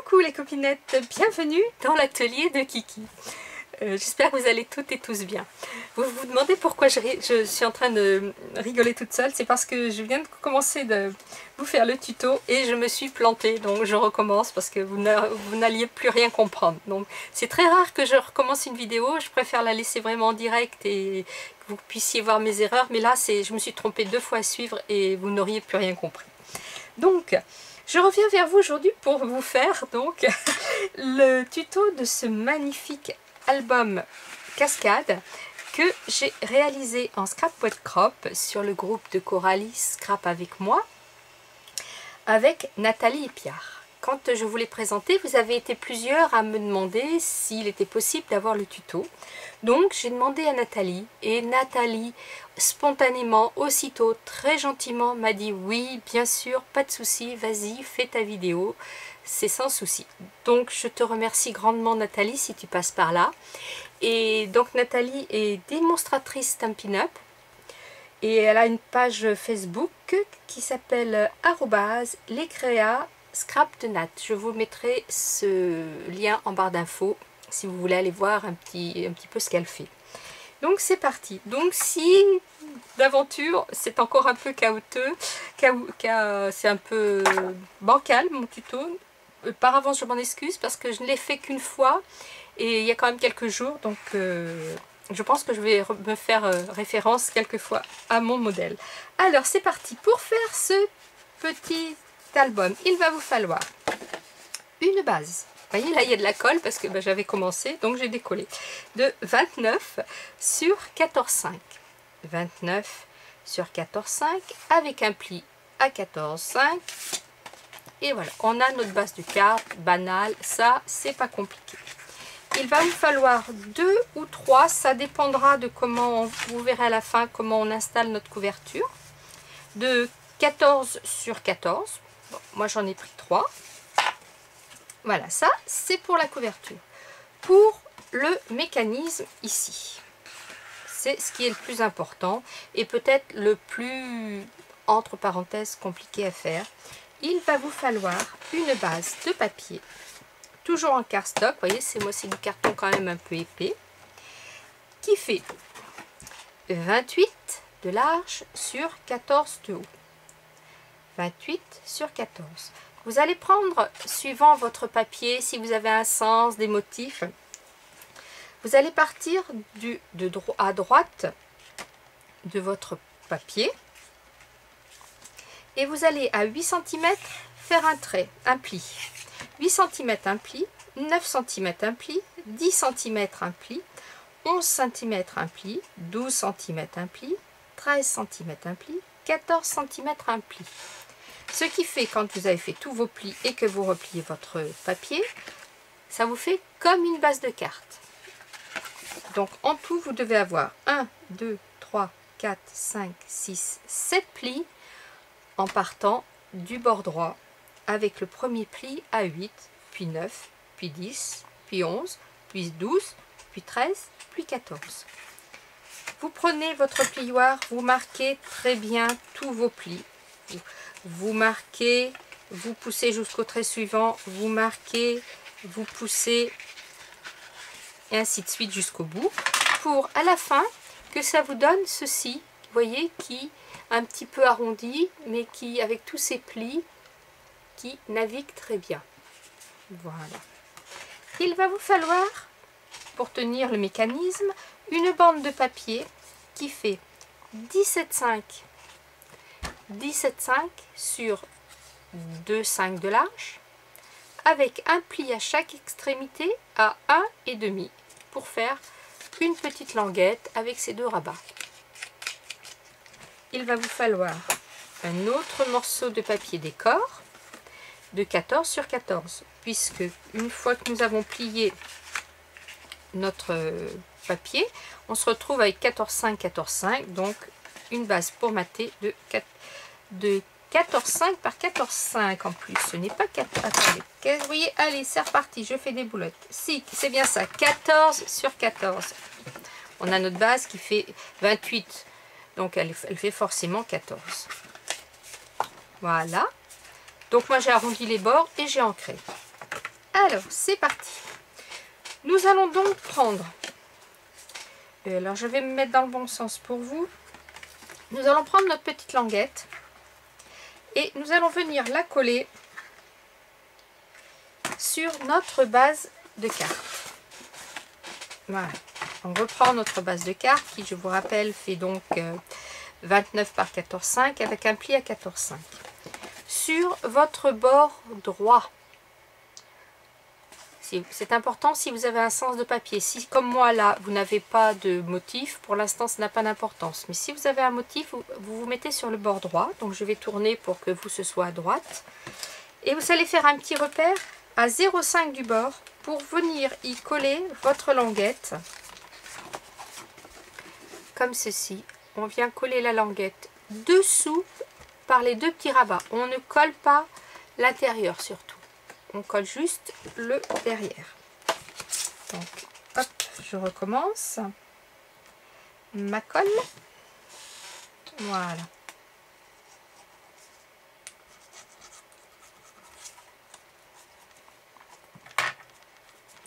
Coucou les copinettes, bienvenue dans l'atelier de Kiki. J'espère que vous allez toutes et tous bien. Vous vous demandez pourquoi je suis en train de rigoler toute seule. C'est parce que je viens de commencer de vous faire le tuto et je me suis plantée. Donc je recommence parce que vous n'alliez plus rien comprendre. Donc c'est très rare que je recommence une vidéo. Je préfère la laisser vraiment en direct et que vous puissiez voir mes erreurs. Mais là, je me suis trompée 2 fois à suivre et vous n'auriez plus rien compris. Donc, je reviens vers vous aujourd'hui pour vous faire donc le tuto de ce magnifique album cascade que j'ai réalisé en scrap wet crop sur le groupe de Coralie Scrap avec moi avec Nathalie et Pierre. Quand je vous l'ai présenté, vous avez été plusieurs à me demander s'il était possible d'avoir le tuto. Donc j'ai demandé à Nathalie et Nathalie spontanément, aussitôt, très gentiment m'a dit oui, bien sûr, pas de souci, vas-y, fais ta vidéo, c'est sans souci. Donc je te remercie grandement Nathalie si tu passes par là. Et donc Nathalie est démonstratrice Stampin' Up et elle a une page Facebook qui s'appelle @lescréas Scrap de Nat. Je vous mettrai ce lien en barre d'infos si vous voulez aller voir un petit peu ce qu'elle fait. Donc c'est parti. Donc si d'aventure c'est encore un peu chaotique, c'est un peu bancal mon tuto, par avance je m'en excuse parce que je ne l'ai fait qu'une fois et il y a quand même quelques jours, donc je pense que je vais me faire référence quelquefois à mon modèle. Alors c'est parti. Pour faire ce petit album, il va vous falloir une base. Vous voyez, là il y a de la colle parce que j'avais commencé, donc j'ai décollé. De 29 sur 14,5. 29 sur 14,5 avec un pli à 14,5. Et voilà, on a notre base de carte banale, ça c'est pas compliqué. Il va vous falloir 2 ou 3, ça dépendra de comment, vous verrez à la fin comment on installe notre couverture. De 14 sur 14, bon, moi j'en ai pris 3. Voilà, ça c'est pour la couverture. Pour le mécanisme ici, c'est ce qui est le plus important et peut-être le plus, entre parenthèses, compliqué à faire. Il va vous falloir une base de papier, toujours en cardstock, vous voyez, c'est du carton quand même un peu épais, qui fait 28 de large sur 14 de haut. 28 sur 14. Vous allez prendre, suivant votre papier, si vous avez un sens, des motifs, vous allez partir à droite de votre papier et vous allez à 8 cm faire un trait, un pli. 8 cm un pli, 9 cm un pli, 10 cm un pli, 11 cm un pli, 12 cm un pli, 13 cm un pli, 14 cm un pli. Ce qui fait, quand vous avez fait tous vos plis et que vous repliez votre papier, ça vous fait comme une base de carte. Donc en tout, vous devez avoir 1, 2, 3, 4, 5, 6, 7 plis en partant du bord droit avec le premier pli à 8, puis 9, puis 10, puis 11, puis 12, puis 13, puis 14. Vous prenez votre plioir, vous marquez très bien tous vos plis. Vous marquez, vous poussez jusqu'au trait suivant, vous marquez, vous poussez, et ainsi de suite jusqu'au bout, pour à la fin que ça vous donne ceci, vous voyez, qui un petit peu arrondi, mais qui, avec tous ces plis, qui navigue très bien. Voilà. Il va vous falloir, pour tenir le mécanisme, une bande de papier qui fait 17,5 sur 2,5 de large, avec un pli à chaque extrémité à 1,5 pour faire une petite languette avec ces 2 rabats. Il va vous falloir un autre morceau de papier décor de 14 sur 14, puisque une fois que nous avons plié notre papier, on se retrouve avec 14,5, 14,5, donc une base pour mater de 14,5 par 14,5 en plus. Ce n'est pas 4. Attendez, vous voyez, allez, c'est reparti, je fais des boulettes. Si, c'est bien ça, 14 sur 14. On a notre base qui fait 28, donc elle fait forcément 14. Voilà. Donc moi j'ai arrondi les bords et j'ai ancré. Alors, c'est parti. Nous allons donc prendre, alors je vais me mettre dans le bon sens pour vous. Nous allons prendre notre petite languette et nous allons venir la coller sur notre base de carte. Voilà, on reprend notre base de carte qui, je vous rappelle, fait donc 29 par 14,5 avec un pli à 14,5 sur votre bord droit. C'est important si vous avez un sens de papier. Si comme moi là vous n'avez pas de motif, pour l'instant ça n'a pas d'importance, mais si vous avez un motif, vous mettez sur le bord droit. Donc je vais tourner pour que vous ce soit à droite et vous allez faire un petit repère à 0,5 du bord pour venir y coller votre languette comme ceci. On vient coller la languette dessous par les deux petits rabats. On ne colle pas l'intérieur surtout. On colle juste le derrière. Donc, hop, je recommence. Ma colle. Voilà.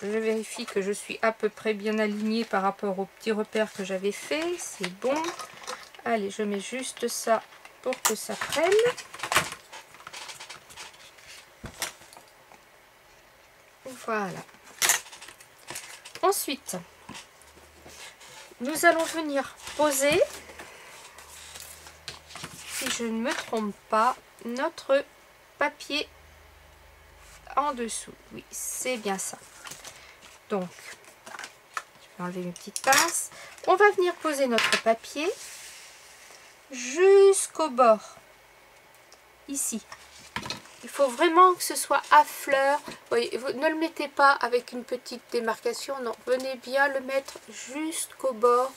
Je vérifie que je suis à peu près bien alignée par rapport au petit repère que j'avais fait. C'est bon. Allez, je mets juste ça pour que ça prenne. Voilà. Ensuite, nous allons venir poser, si je ne me trompe pas, notre papier en dessous. Oui, c'est bien ça. Donc, je vais enlever mes petites pinces. On va venir poser notre papier jusqu'au bord, ici. Il faut vraiment que ce soit à fleur. Oui, vous ne le mettez pas avec une petite démarcation, non. Venez bien le mettre jusqu'au bord,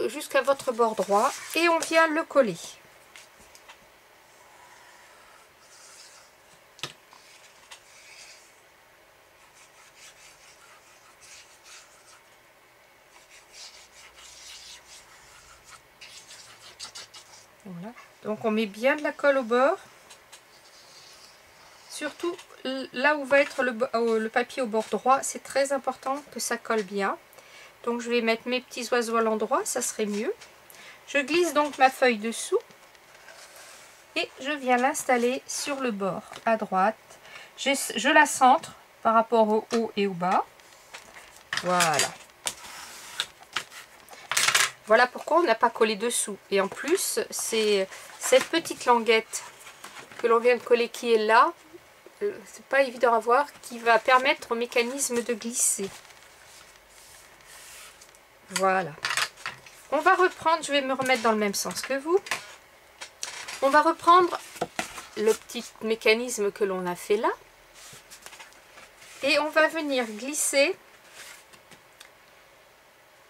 jusqu'à votre bord droit, et on vient le coller. Voilà. Donc on met bien de la colle au bord. Surtout là où va être le papier au bord droit, c'est très important que ça colle bien. Donc je vais mettre mes petits oiseaux à l'endroit, ça serait mieux. Je glisse donc ma feuille dessous et je viens l'installer sur le bord à droite. Je la centre par rapport au haut et au bas. Voilà. Voilà pourquoi on n'a pas collé dessous. Et en plus, c'est cette petite languette que l'on vient de coller qui est là. C'est pas évident à voir, qui va permettre au mécanisme de glisser. Voilà. On va reprendre, je vais me remettre dans le même sens que vous. On va reprendre le petit mécanisme que l'on a fait là. Et on va venir glisser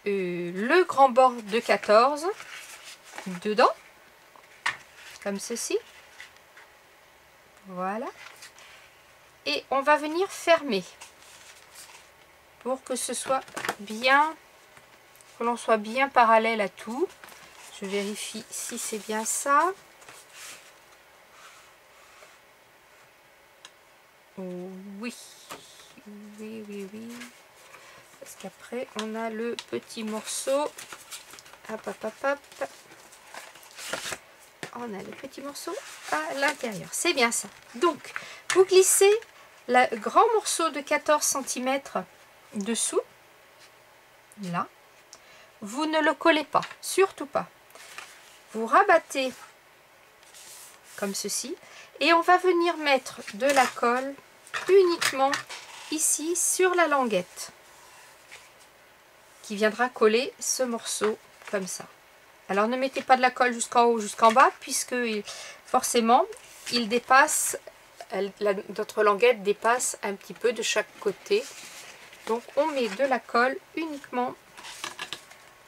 le grand bord de 14 dedans, comme ceci. Voilà. Et on va venir fermer pour que ce soit bien, que l'on soit bien parallèle à tout. Je vérifie si c'est bien ça. Oui, oui, oui, oui. Parce qu'après, on a le petit morceau. Hop, hop, hop, hop. On a le petit morceau à l'intérieur. C'est bien ça. Donc, vous glissez le grand morceau de 14 cm dessous. Là. Vous ne le collez pas. Surtout pas. Vous rabattez comme ceci. Et on va venir mettre de la colle uniquement ici sur la languette, qui viendra coller ce morceau comme ça. Alors ne mettez pas de la colle jusqu'en haut, jusqu'en bas, puisque forcément il dépasse, notre languette dépasse un petit peu de chaque côté. Donc on met de la colle uniquement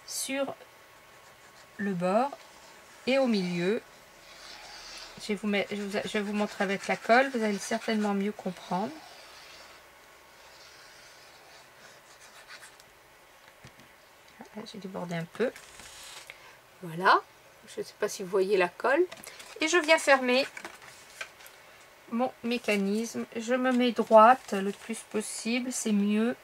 sur le bord et au milieu. Je vais vous montrer avec la colle, vous allez certainement mieux comprendre. J'ai débordé un peu. Voilà, je ne sais pas si vous voyez la colle. Et je viens fermer mon mécanisme. Je me mets droite le plus possible, c'est mieux.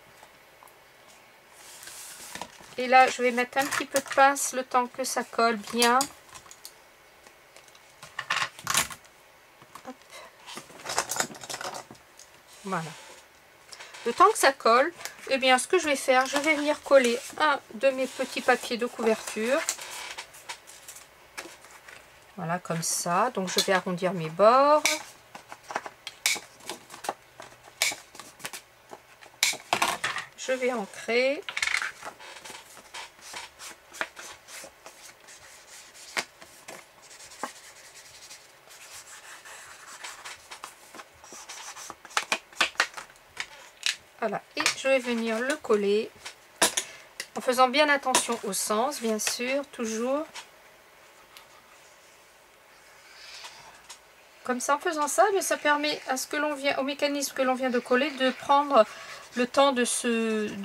Et là, je vais mettre un petit peu de pince le temps que ça colle bien. Hop. Voilà. Le temps que ça colle, eh bien, ce que je vais faire, je vais venir coller un de mes petits papiers de couverture. Voilà, comme ça. Donc, je vais arrondir mes bords. Je vais ancrer. Voilà, et je vais venir le coller en faisant bien attention au sens, bien sûr, toujours. Comme ça, en faisant ça, mais ça permet à ce que l'on vient, au mécanisme que l'on vient de coller, de prendre le temps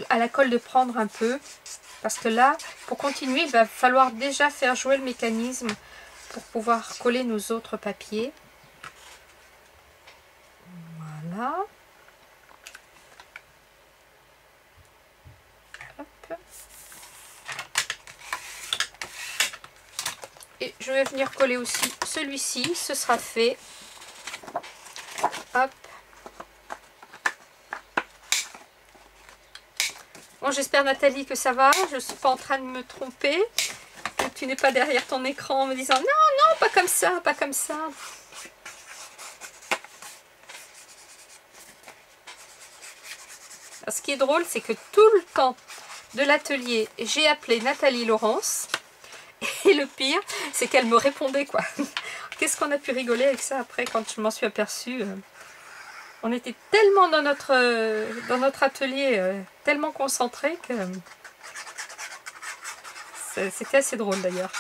à la colle de prendre un peu. Parce que là, pour continuer, il va falloir déjà faire jouer le mécanisme pour pouvoir coller nos autres papiers. Voilà. Hop. Et je vais venir coller aussi celui-ci, ce sera fait. Hop. Bon, j'espère Nathalie que ça va, je ne suis pas en train de me tromper, que tu n'es pas derrière ton écran en me disant non, non, pas comme ça, pas comme ça. Alors, ce qui est drôle, c'est que tout le temps de l'atelier, j'ai appelé Nathalie Laurence, et le pire, c'est qu'elle me répondait quoi. Qu'est-ce qu'on a pu rigoler avec ça après quand je m'en suis aperçue. On était tellement dans notre atelier, tellement concentrés que c'était assez drôle d'ailleurs.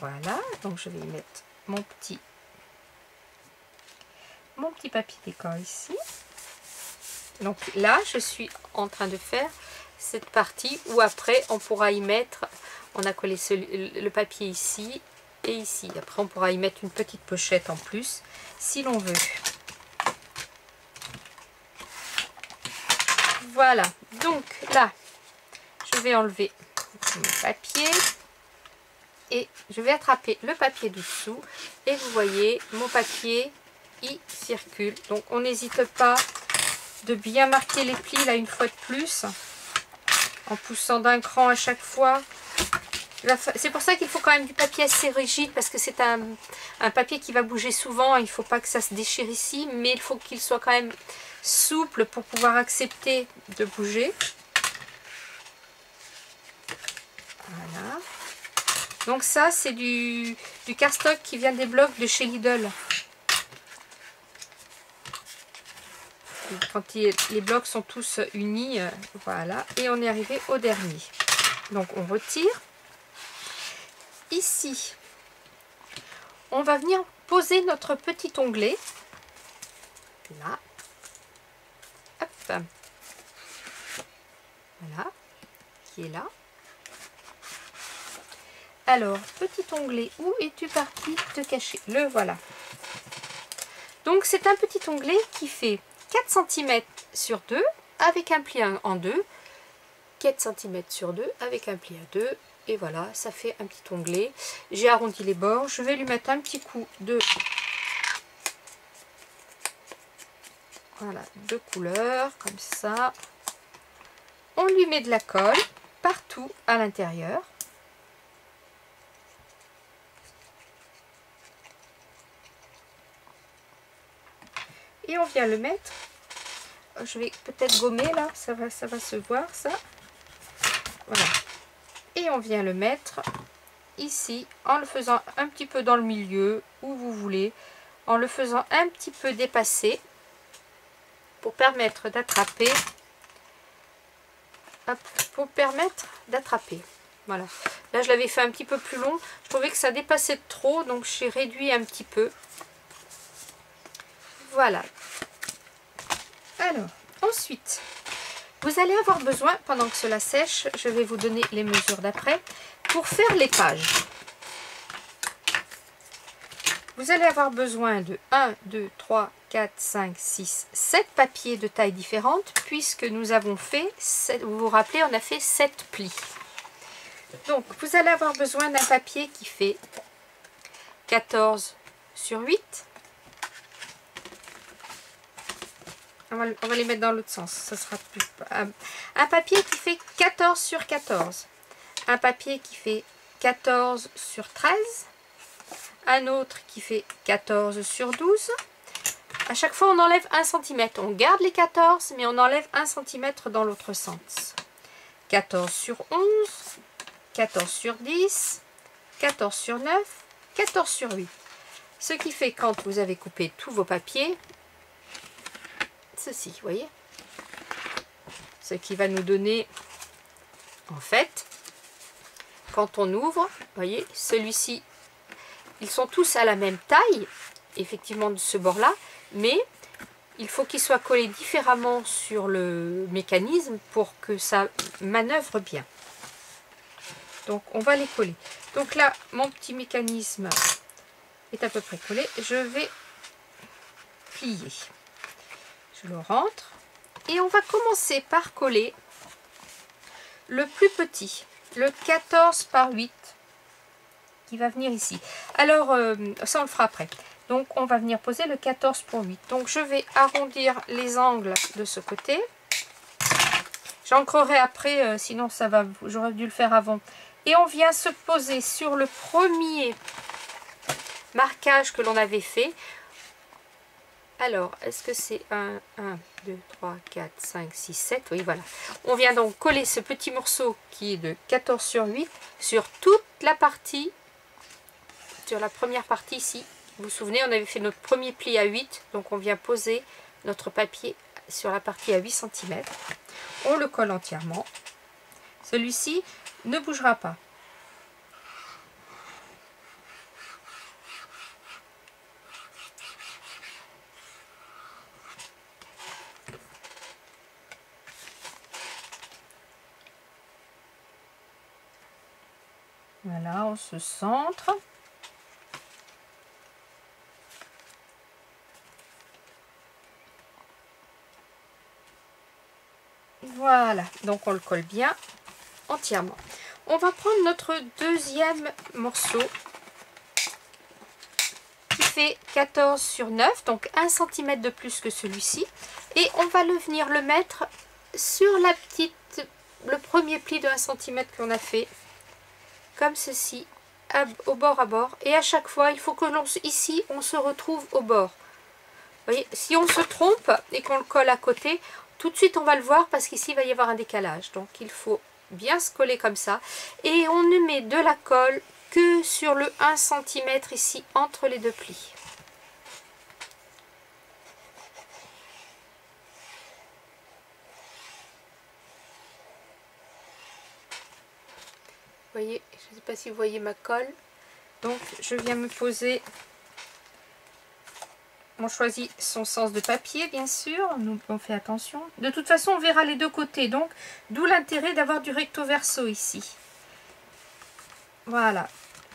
Voilà, donc je vais y mettre mon petit papier décor ici. Donc là, je suis en train de faire cette partie où après on pourra y mettre, on a collé le papier ici et ici. Après on pourra y mettre une petite pochette en plus si l'on veut. Voilà, donc là je vais enlever mon papier et je vais attraper le papier dessous et vous voyez mon papier il circule. Donc on n'hésite pas de bien marquer les plis là une fois de plus en poussant d'un cran à chaque fois. C'est pour ça qu'il faut quand même du papier assez rigide parce que c'est un papier qui va bouger souvent. Il ne faut pas que ça se déchire ici, mais il faut qu'il soit quand même souple pour pouvoir accepter de bouger. Voilà. Donc ça c'est du cardstock qui vient des blocs de chez Lidl. Quand les blocs sont tous unis, voilà. Et on est arrivé au dernier. Donc on retire. Ici, on va venir poser notre petit onglet. Là. Hop. Voilà. Qui est là. Alors, petit onglet, où es-tu parti te cacher? Le voilà. Donc c'est un petit onglet qui fait 4 cm sur 2 avec un pli en 2. 4 cm sur 2 avec un pli à 2. Et voilà, ça fait un petit onglet. J'ai arrondi les bords. Je vais lui mettre un petit coup de... Voilà, de couleur, comme ça. On lui met de la colle partout à l'intérieur. Et on vient le mettre. Je vais peut-être gommer là, ça va se voir ça. Voilà. Et on vient le mettre ici en le faisant un petit peu dans le milieu, où vous voulez, en le faisant un petit peu dépasser pour permettre d'attraper. Pour permettre d'attraper. Voilà. Là, je l'avais fait un petit peu plus long. Je trouvais que ça dépassait de trop, donc j'ai réduit un petit peu. Voilà. Alors, ensuite, vous allez avoir besoin, pendant que cela sèche, je vais vous donner les mesures d'après, pour faire les pages. Vous allez avoir besoin de 1, 2, 3, 4, 5, 6, 7 papiers de taille différente puisque nous avons fait, vous vous rappelez, on a fait 7 plis. Donc, vous allez avoir besoin d'un papier qui fait 14 sur 8. On va les mettre dans l'autre sens. Ça sera plus, un papier qui fait 14 sur 14. Un papier qui fait 14 sur 13. Un autre qui fait 14 sur 12. À chaque fois, on enlève 1 cm. On garde les 14, mais on enlève 1 cm dans l'autre sens. 14 sur 11. 14 sur 10. 14 sur 9. 14 sur 8. Ce qui fait, quand vous avez coupé tous vos papiers, ceci, vous voyez, ce qui va nous donner, en fait, quand on ouvre, vous voyez, celui-ci, ils sont tous à la même taille, effectivement de ce bord-là, mais il faut qu'ils soient collés différemment sur le mécanisme pour que ça manœuvre bien. Donc on va les coller. Donc là, mon petit mécanisme est à peu près collé. Je vais plier. Je le rentre et on va commencer par coller le plus petit, le 14 par 8 qui va venir ici. Alors ça on le fera après. Donc on va venir poser le 14 pour 8. Donc je vais arrondir les angles de ce côté. J'ancrerai après, sinon ça va, j'aurais dû le faire avant. Et on vient se poser sur le premier marquage que l'on avait fait. Alors, est-ce que c'est 1, 2, 3, 4, 5, 6, 7? Oui, voilà. On vient donc coller ce petit morceau qui est de 14 sur 8 sur toute la partie, sur la première partie ici. Vous vous souvenez, on avait fait notre premier pli à 8, donc on vient poser notre papier sur la partie à 8 cm. On le colle entièrement. Celui-ci ne bougera pas. Voilà, on se centre. Voilà, donc on le colle bien entièrement. On va prendre notre deuxième morceau qui fait 14 sur 9, donc 1 cm de plus que celui-ci. Et on va venir le mettre sur le premier pli de 1 cm qu'on a fait, comme ceci, au bord à bord. Et à chaque fois, il faut que ici, on se retrouve au bord. Vous voyez, si on se trompe et qu'on le colle à côté, tout de suite on va le voir parce qu'ici il va y avoir un décalage. Donc il faut bien se coller comme ça. Et on ne met de la colle que sur le 1 cm ici entre les deux plis. Vous voyez, je ne sais pas si vous voyez ma colle. Donc je viens me poser. On choisit son sens de papier, bien sûr, nous on fait attention. De toute façon, on verra les deux côtés, donc d'où l'intérêt d'avoir du recto verso ici. Voilà,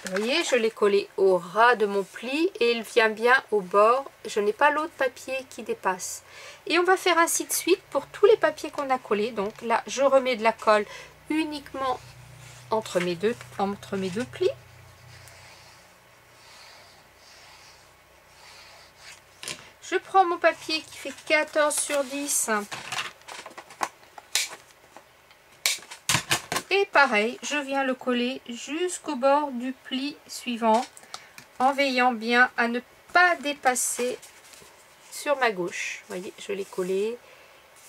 vous voyez, je l'ai collé au ras de mon pli et il vient bien au bord. Je n'ai pas l'autre papier qui dépasse. Et on va faire ainsi de suite pour tous les papiers qu'on a collés. Donc là, je remets de la colle uniquement entre mes deux plis. Je prends mon papier qui fait 14 sur 10. Et pareil, je viens le coller jusqu'au bord du pli suivant, en veillant bien à ne pas dépasser sur ma gauche. Vous voyez, je l'ai collé.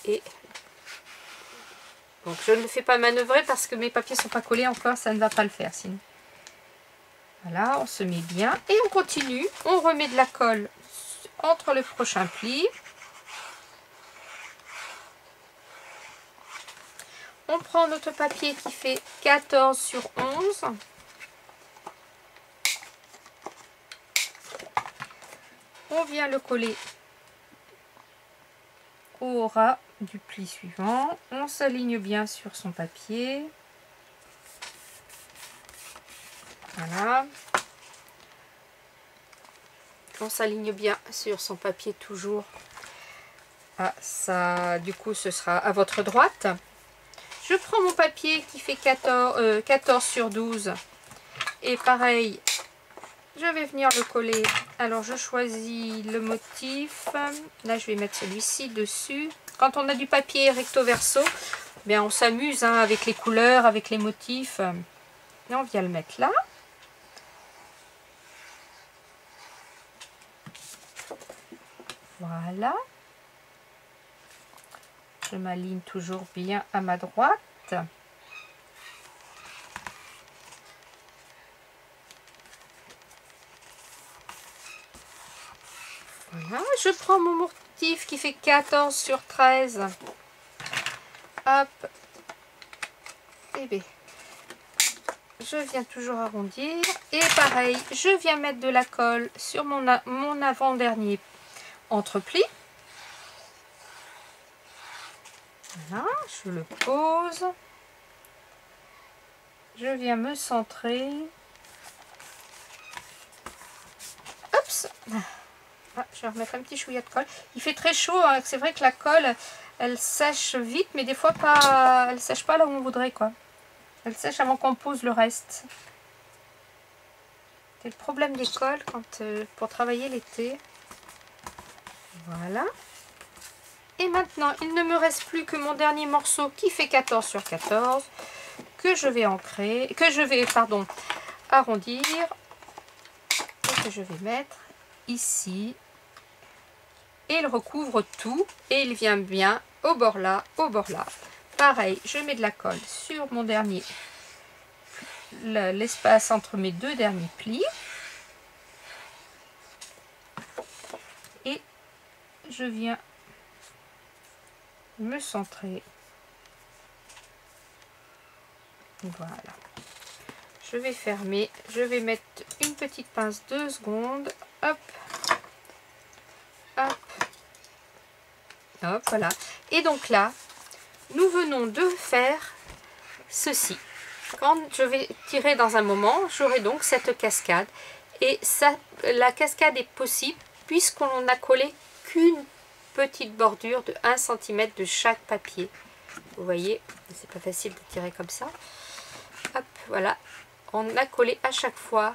Et donc je ne le fais pas manœuvrer parce que mes papiers ne sont pas collés encore, ça ne va pas le faire sinon. Voilà, on se met bien et on continue. On remet de la colle entre le prochain pli. On prend notre papier qui fait 14 sur 11. On vient le coller au ras du pli suivant. On s'aligne bien sur son papier. Voilà. On s'aligne bien sur son papier toujours. Ah, ça, du coup, ce sera à votre droite. Je prends mon papier qui fait 14 sur 12. Et pareil, je vais venir le coller. Alors, je choisis le motif. Là, je vais mettre celui-ci dessus. Quand on a du papier recto verso, bien, on s'amuse hein, avec les couleurs, avec les motifs. Et on vient le mettre là. Voilà. Je m'aligne toujours bien à ma droite. Voilà. Je prends mon motif qui fait 14 sur 13. Hop. Et bien, je viens toujours arrondir. Et pareil, je viens mettre de la colle sur mon avant-dernier entrepli. Voilà, je le pose. Je viens me centrer. Oups. Ah, je vais remettre un petit chouïa de colle. Il fait très chaud, hein. C'est vrai que la colle, elle sèche vite, mais des fois pas, elle sèche pas là où on voudrait, quoi. Elle sèche avant qu'on pose le reste. C'est le problème des colles quand, pour travailler l'été. Voilà. Et maintenant, il ne me reste plus que mon dernier morceau qui fait 14 sur 14 que je vais ancrer, que je vais, pardon, arrondir et que je vais mettre ici. Et il recouvre tout et il vient bien au bord là, au bord là. Pareil, je mets de la colle sur mon dernier, l'espace entre mes deux derniers plis. Et je viens me centrer. Voilà. Je vais fermer. Je vais mettre une petite pince 2 secondes. Hop. Hop. Hop, voilà. Et donc là, nous venons de faire ceci. Quand je vais tirer dans un moment, j'aurai donc cette cascade. Et ça, la cascade est possible puisqu'on n'a collé qu'une petite bordure de 1 cm de chaque papier. Vous voyez, c'est pas facile de tirer comme ça. Hop, voilà. On a collé à chaque fois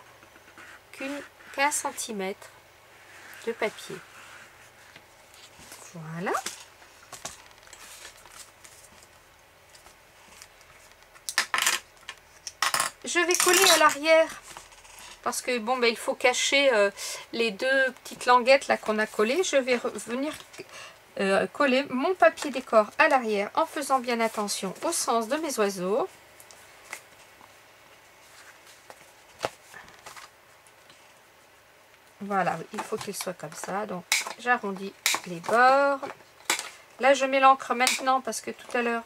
qu'un centimètre de papier. Voilà. Je vais coller à l'arrière parce que bon, ben, il faut cacher les deux petites languettes là qu'on a collées. Je vais venir coller mon papier décor à l'arrière en faisant bien attention au sens de mes oiseaux. Voilà, il faut qu'il soit comme ça. Donc j'arrondis les bords. Là je mets l'encre maintenant parce que tout à l'heure,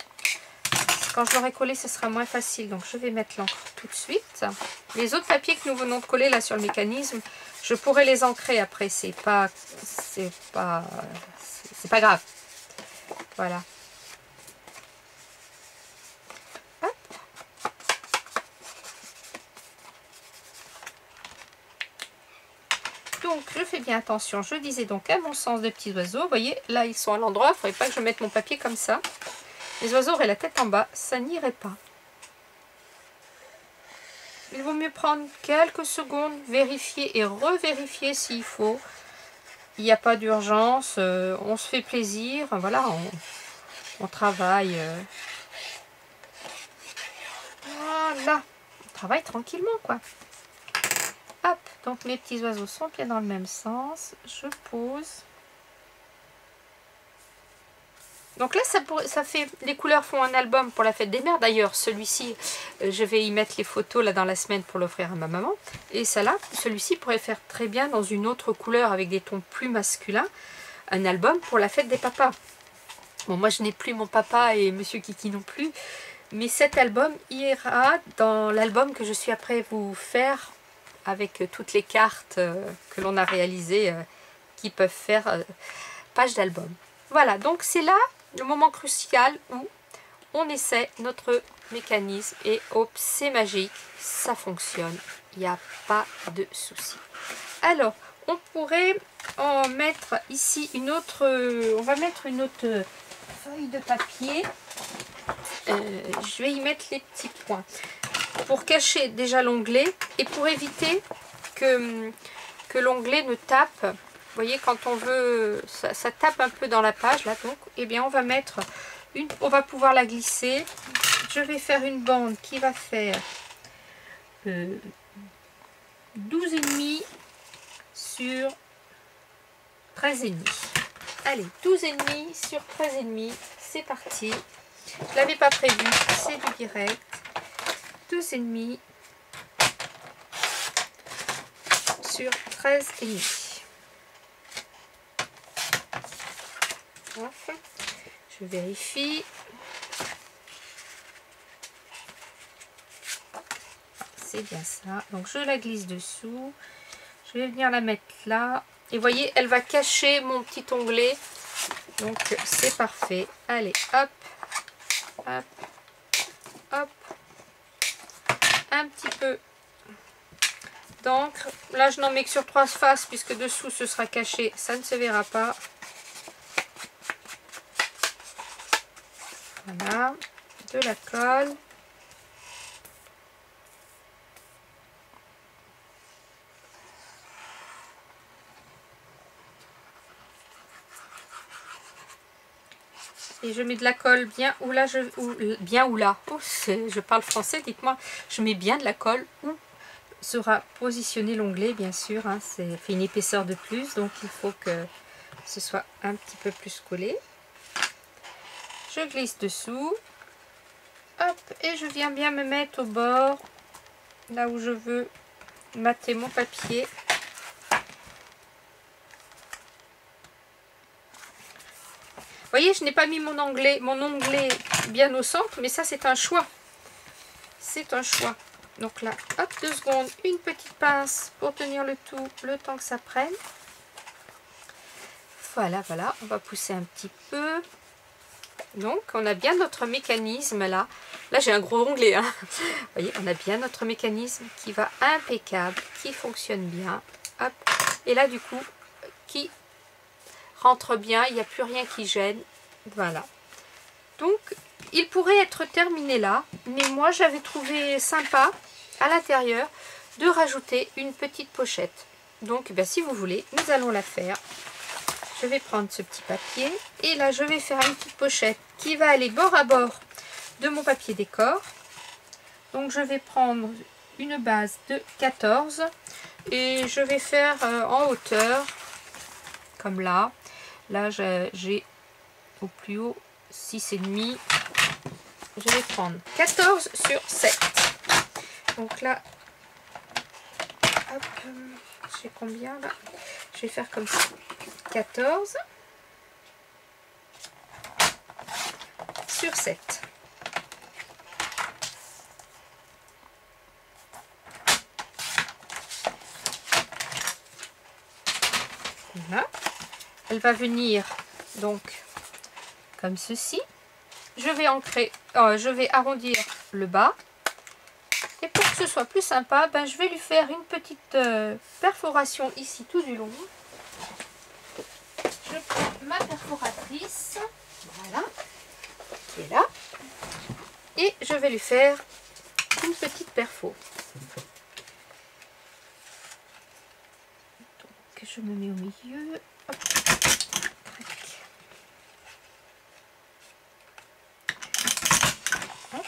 quand je l'aurai collé, ce sera moins facile. Donc je vais mettre l'encre tout de suite. Les autres papiers que nous venons de coller là sur le mécanisme, je pourrais les ancrer après. C'est pas grave. Voilà. Hop. Donc je fais bien attention. Je disais donc à mon sens de petits oiseaux. Vous voyez, là ils sont à l'endroit. Il ne faudrait pas que je mette mon papier comme ça. Les oiseaux auraient la tête en bas. Ça n'irait pas. Il vaut mieux prendre quelques secondes, vérifier et revérifier s'il faut. Il n'y a pas d'urgence, on se fait plaisir, voilà, on travaille. Voilà, on travaille tranquillement, quoi. Hop, donc mes petits oiseaux sont bien dans le même sens. Je pose. Donc là, ça fait, les couleurs font un album pour la fête des mères. D'ailleurs, celui-ci, je vais y mettre les photos là dans la semaine pour l'offrir à ma maman. Et ça là, celui-ci pourrait faire très bien dans une autre couleur avec des tons plus masculins. Un album pour la fête des papas. Bon, moi, je n'ai plus mon papa et Monsieur Kiki non plus. Mais cet album ira dans l'album que je suis après vous faire avec toutes les cartes que l'on a réalisées qui peuvent faire page d'album. Voilà, donc c'est là le moment crucial où on essaie notre mécanisme et hop, c'est magique, ça fonctionne, il n'y a pas de souci. Alors, on pourrait en mettre ici une autre, on va mettre une autre feuille de papier. Je vais y mettre les petits points pour cacher déjà l'onglet et pour éviter que l'onglet ne tape. Vous voyez, quand on veut, ça tape un peu dans la page là, donc eh bien on va mettre on va pouvoir la glisser. Je vais faire une bande qui va faire 12,5 sur 13,5. Allez, 12,5 sur 13,5, c'est parti. Je l'avais pas prévu, c'est du direct. 12,5 sur 13,5. Je vérifie. C'est bien ça. Donc je la glisse dessous. Je vais venir la mettre là. Et vous voyez, elle va cacher mon petit onglet. Donc c'est parfait. Allez, hop, hop, hop. Un petit peu d'encre. Là, je n'en mets que sur 3 faces puisque dessous ce sera caché. Ça ne se verra pas. Voilà. De la colle. Et je mets de la colle bien où là, bien où là. Oh, je parle français, dites-moi. Je mets bien de la colle où sera positionné l'onglet, bien sûr. Hein, c'est fait une épaisseur de plus, donc il faut que ce soit un petit peu plus collé. Je glisse dessous. Hop, et je viens bien me mettre au bord, là où je veux mater mon papier. Vous voyez, je n'ai pas mis mon onglet bien au centre, mais ça c'est un choix. C'est un choix. Donc là, hop, 2 secondes, une petite pince pour tenir le tout, le temps que ça prenne. Voilà, voilà, on va pousser un petit peu. Donc, on a bien notre mécanisme là. Là, j'ai un gros onglet. Hein. Vous voyez, on a bien notre mécanisme qui va impeccable, qui fonctionne bien. Hop. Et là, du coup, qui rentre bien, il n'y a plus rien qui gêne. Voilà. Donc, il pourrait être terminé là, mais moi, j'avais trouvé sympa à l'intérieur de rajouter une petite pochette. Donc, ben, si vous voulez, nous allons la faire. Je vais prendre ce petit papier et là, je vais faire une petite pochette qui va aller bord à bord de mon papier décor. Donc, je vais prendre une base de 14 et je vais faire en hauteur, comme là. Là, j'ai au plus haut 6,5. Je vais prendre 14 sur 7. Donc là, hop, j'ai combien là? Je vais faire comme ça. 14 sur 7. Voilà. Elle va venir donc comme ceci. Je vais ancrer, je vais arrondir le bas. Et pour que ce soit plus sympa, ben, je vais lui faire une petite perforation ici tout du long. Je prends ma perforatrice, voilà, qui est là. Et je vais lui faire une petite perfo. Donc je me mets au milieu. Hop. Hop.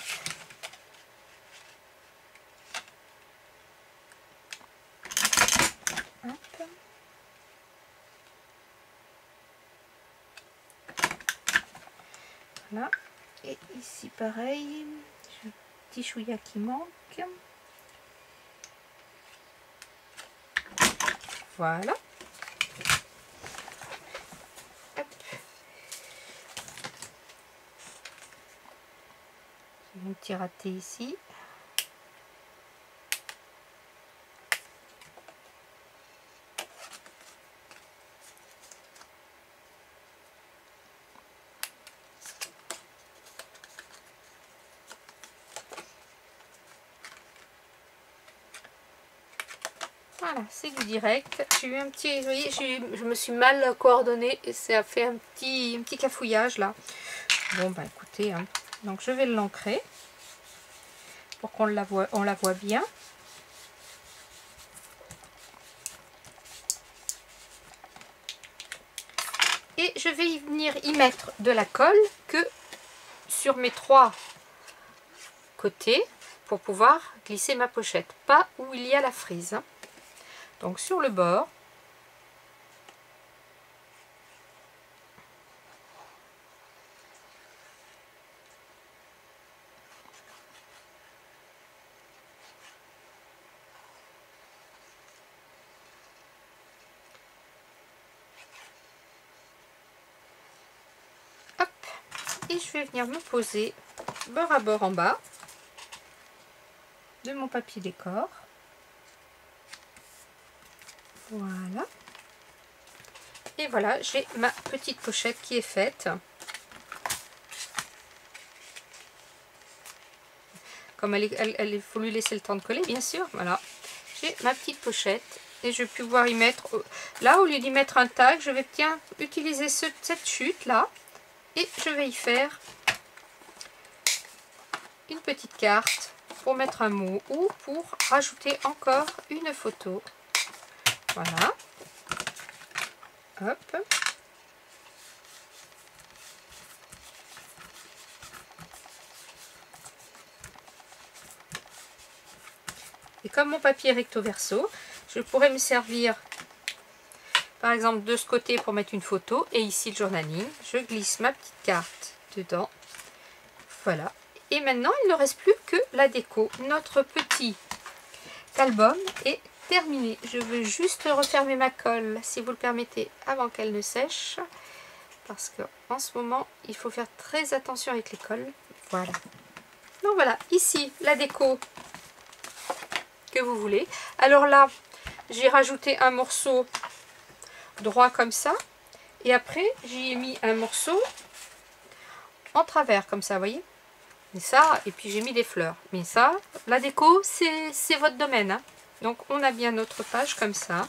Hop. Voilà. Et ici pareil, j'ai un petit chouïa qui manque. Voilà. Hop. J'ai un petit raté ici. Voilà, c'est du direct. J'ai eu un petit, vous voyez, je me suis mal coordonnée et ça a fait un petit cafouillage là. Bon bah écoutez, hein. Donc je vais l'ancrer pour qu'on la voit bien. Et je vais venir y mettre de la colle que sur mes 3 côtés pour pouvoir glisser ma pochette, pas où il y a la frise, hein. Donc sur le bord, hop, et je vais venir me poser bord à bord en bas de mon papier décor. Voilà. Et voilà, j'ai ma petite pochette qui est faite. Comme il faut lui laisser le temps de coller, bien sûr. Voilà. J'ai ma petite pochette et je vais pouvoir y mettre... Là, au lieu d'y mettre un tag, je vais bien utiliser cette chute là. Et je vais y faire une petite carte pour mettre un mot ou pour rajouter encore une photo. Voilà. Hop. Et comme mon papier est recto verso, je pourrais me servir par exemple de ce côté pour mettre une photo et ici le journaling. Je glisse ma petite carte dedans. Voilà. Et maintenant, il ne reste plus que la déco. Notre petit album est terminé. Je veux juste refermer ma colle, si vous le permettez, avant qu'elle ne sèche. Parce qu'en ce moment, il faut faire très attention avec les colles. Voilà. Donc voilà, ici, la déco que vous voulez. Alors là, j'ai rajouté un morceau droit comme ça. Et après, j'y ai mis un morceau en travers, comme ça, vous voyez. Et ça, et puis j'ai mis des fleurs. Mais ça, la déco, c'est votre domaine, hein. Donc on a bien notre page comme ça.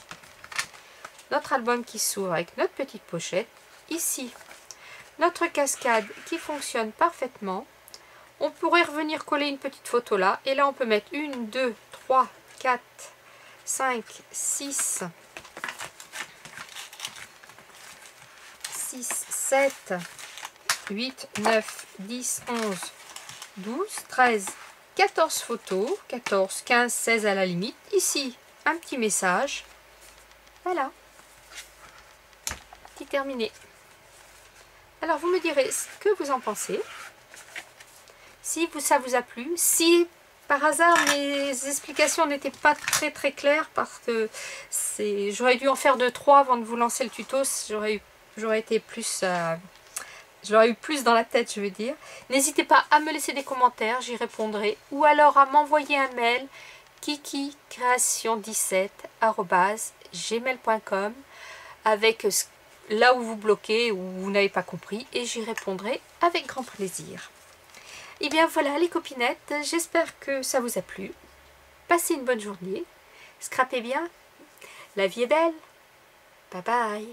Notre album qui s'ouvre avec notre petite pochette. Ici, notre cascade qui fonctionne parfaitement. On pourrait revenir coller une petite photo là. Et là, on peut mettre 1, 2, 3, 4, 5, 6, 7, 8, 9, 10, 11, 12, 13, 14 photos, 14, 15, 16 à la limite. Ici, un petit message. Voilà. C'est terminé. Alors, vous me direz ce que vous en pensez. Si ça vous a plu. Si, par hasard, mes explications n'étaient pas très claires parce que j'aurais dû en faire 2-3 avant de vous lancer le tuto. J'aurais été plus... J'aurais eu plus dans la tête, je veux dire. N'hésitez pas à me laisser des commentaires, j'y répondrai. Ou alors à m'envoyer un mail kikicreation17@gmail.com avec là où vous bloquez ou vous n'avez pas compris. Et j'y répondrai avec grand plaisir. Et bien voilà les copinettes, j'espère que ça vous a plu. Passez une bonne journée. Scrapez bien. La vie est belle. Bye bye.